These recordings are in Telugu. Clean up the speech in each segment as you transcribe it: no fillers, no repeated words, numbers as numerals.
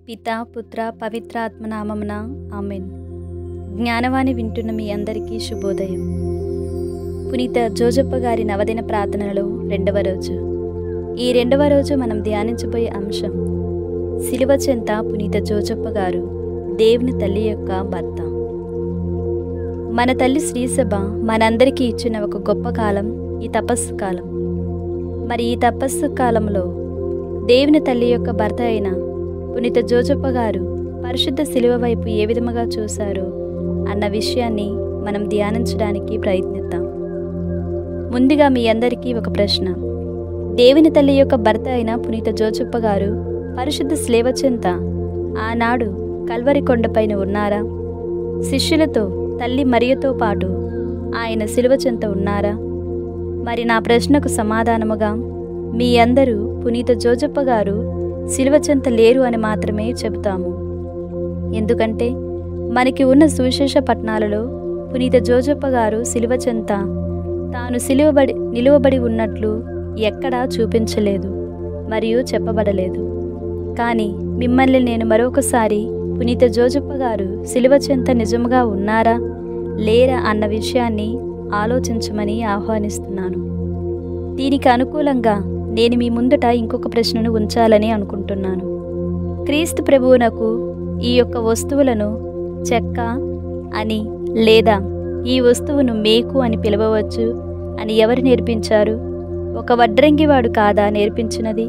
పితా పుత్ర పవిత్రాత్మ నామమున ఆమెన్. జ్ఞానవాణి వింటున్న మీ అందరికీ శుభోదయం. పునీత జోజప్ప గారి నవదిన ప్రార్థనలో రెండవ రోజు. ఈ రెండవ రోజు మనం ధ్యానించబోయే అంశం సిలువ చెంత పునీత జోజప్ప గారు దేవుని తల్లి యొక్క భర్త. మన తల్లి శ్రీసభ మనందరికీ ఇచ్చిన ఒక గొప్ప కాలం ఈ తపస్సు కాలం. మరి ఈ తపస్సు కాలంలో దేవుని తల్లి యొక్క భర్త అయిన పునీత జోజప్ప గారు పరిశుద్ధ శిలువ వైపు ఏ విధముగా చూశారో అన్న విషయాన్ని మనం ధ్యానించడానికి ప్రయత్నిద్దాం. ముందుగా మీ అందరికీ ఒక ప్రశ్న. దేవుని తల్లి యొక్క భర్త అయిన పునీత జోజప్ప గారు పరిశుద్ధ శిలువ చెంత ఆనాడు కల్వరి కొండపైన ఉన్నారా? శిష్యులతో తల్లి మరియతో పాటు ఆయన శిలువ చెంత ఉన్నారా? మరి నా ప్రశ్నకు సమాధానముగా మీ అందరూ పునీత జోజప్ప గారు శిలువ చెంత లేరు అని మాత్రమే చెబుతాము. ఎందుకంటే మనకి ఉన్న సువిశేష పట్టణాలలో పునీత జోజప్ప గారు శిలువ చెంత తాను నిలువబడి ఉన్నట్లు ఎక్కడా చూపించలేదు మరియు చెప్పబడలేదు. కానీ మిమ్మల్ని నేను మరొకసారి పునీత జోజప్ప గారు శిలువ చెంత నిజముగా ఉన్నారా లేరా అన్న విషయాన్ని ఆలోచించమని ఆహ్వానిస్తున్నాను. దీనికి అనుకూలంగా నేను మీ ముందట ఇంకొక ప్రశ్నను ఉంచాలని అనుకుంటున్నాను. క్రీస్తు ప్రభువునకు ఈ యొక్క వస్తువులను చెక్క అని లేదా ఈ వస్తువును మేకు అని పిలవవచ్చు అని ఎవరు నేర్పించారు? ఒక వడ్రంగివాడు కాదా నేర్పించినది?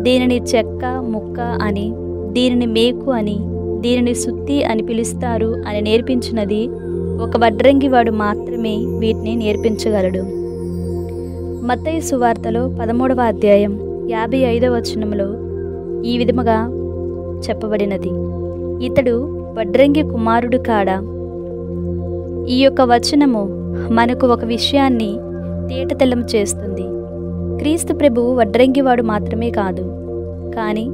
దీనిని చెక్క ముక్క అని, దీనిని మేకు అని, దీనిని సుత్తి అని పిలుస్తారు అని నేర్పించినది ఒక వడ్రంగివాడు మాత్రమే వీటిని నేర్పించగలడు. మత్తయి సువార్తలో 13వ అధ్యాయం 55వ వచనంలో ఈ విధముగా చెప్పబడినది, ఇతడు వడ్రంగి కుమారుడు కాడా? ఈ యొక్క వచనము మనకు ఒక విషయాన్ని తేటతెల్లం చేస్తుంది. క్రీస్తు ప్రభువు వడ్రంగివాడు మాత్రమే కాదు, కానీ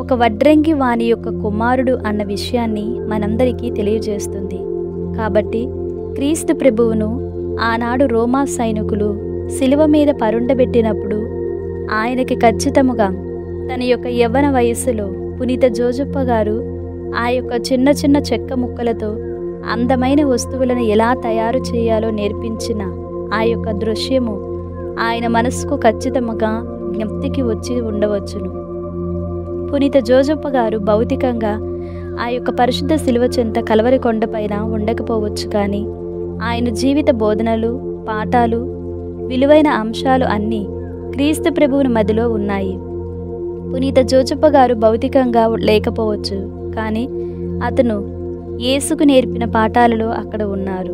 ఒక వడ్రంగి వాని యొక్క కుమారుడు అన్న విషయాన్ని మనందరికీ తెలియజేస్తుంది. కాబట్టి క్రీస్తు ప్రభువును ఆనాడు రోమా సైనికులు శిలువ మీద పరుండబెట్టినప్పుడు ఆయనకి ఖచ్చితముగా తన యొక్క యవ్వన వయస్సులో పునీత జోజప్ప గారు ఆ యొక్క చిన్న చిన్న చెక్క ముక్కలతో అందమైన వస్తువులను ఎలా తయారు చేయాలో నేర్పించిన ఆ యొక్క దృశ్యము ఆయన మనసుకు ఖచ్చితముగా జ్ఞప్తికి వచ్చి ఉండవచ్చును. పునీత జోజప్ప గారు భౌతికంగా ఆ యొక్క పరిశుద్ధ శిలువ చెంత కల్వరి కొండపైన ఉండకపోవచ్చు, కానీ ఆయన జీవిత బోధనలు, పాఠాలు, విలువైన అంశాలు అన్నీ క్రీస్తు ప్రభువుని మదిలో ఉన్నాయి. పునీత జోజప్ప గారు భౌతికంగా లేకపోవచ్చు, కానీ అతను యేసుకు నేర్పిన పాఠాలలో అక్కడ ఉన్నారు.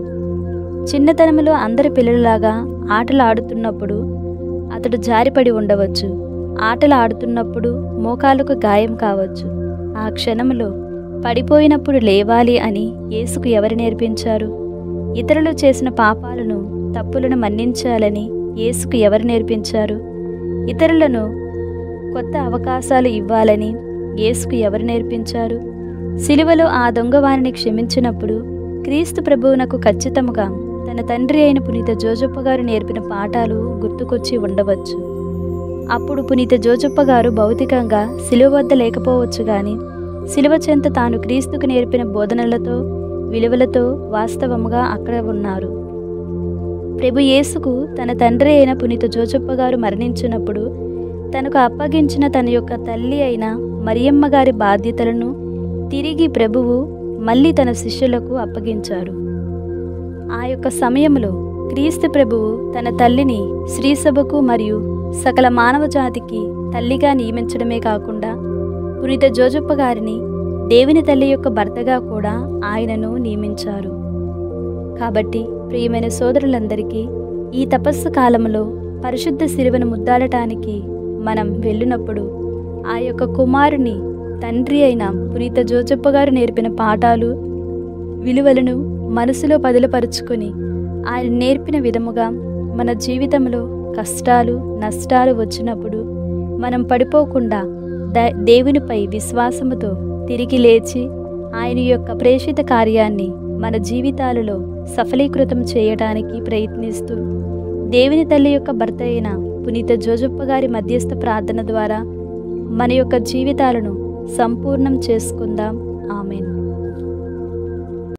చిన్నతనంలో అందరి పిల్లలలాగా ఆటలు ఆడుతున్నప్పుడు అతడు జారిపడి ఉండవచ్చు. ఆటలు ఆడుతున్నప్పుడు మోకాలకు గాయం కావచ్చు. ఆ క్షణంలో పడిపోయినప్పుడు లేవాలి అని యేసుకు ఎవరు నేర్పించారు? ఇతరులు చేసిన పాపాలను, తప్పులను మన్నించాలని యేసుకు ఎవరు నేర్పించారు? ఇతరులను కొత్త అవకాశాలు ఇవ్వాలని యేసుకు ఎవరు నేర్పించారు? శిలువలో ఆ దొంగవారిని క్షమించినప్పుడు క్రీస్తు ప్రభువునకు ఖచ్చితముగా తన తండ్రి అయిన పునీత జోజప్ప గారు నేర్పిన పాఠాలు గుర్తుకొచ్చి ఉండవచ్చు. అప్పుడు పునీత జోజప్ప గారు భౌతికంగా శిలువ వద్ద లేకపోవచ్చు, కానీ శిలువ చెంత తాను క్రీస్తుకు నేర్పిన బోధనలతో, విలువలతో వాస్తవముగా అక్కడ ఉన్నారు. ప్రభు యేసుకు తన తండ్రి అయిన పునీత జోజప్ప గారు మరణించినప్పుడు తనకు అప్పగించిన తన యొక్క తల్లి అయిన మరియమ్మ గారి బాధ్యతలను తిరిగి ప్రభువు మళ్ళీ తన శిష్యులకు అప్పగించారు. ఆ యొక్క సమయంలో క్రీస్తు ప్రభువు తన తల్లిని శ్రీసభకు మరియు సకల మానవ జాతికి తల్లిగా నియమించడమే కాకుండా పునీత జోజప్ప గారిని దేవుని తల్లి యొక్క భర్తగా కూడా ఆయనను నియమించారు. కాబట్టి ప్రియమైన సోదరులందరికీ ఈ తపస్సు కాలంలో పరిశుద్ధ శిలువను ముద్దాడటానికి మనం వెళ్ళినప్పుడు ఆ యొక్క కుమారుని తండ్రి అయిన పునీత జోజప్ప గారు నేర్పిన పాఠాలు, విలువలను మనసులో పదిలపరుచుకొని ఆయన నేర్పిన విధముగా మన జీవితంలో కష్టాలు, నష్టాలు వచ్చినప్పుడు మనం పడిపోకుండా దేవునిపై విశ్వాసముతో తిరిగి లేచి ఆయన యొక్క ప్రేషిత కార్యాన్ని మన జీవితాలలో సఫలీకృతం చేయడానికి ప్రయత్నిస్తూ దేవుని తల్లి యొక్క భర్త అయిన పునీత జోజప్ప గారి మధ్యస్థ ప్రార్థన ద్వారా మన యొక్క జీవితాలను సంపూర్ణం చేసుకుందాం. ఆమెన్.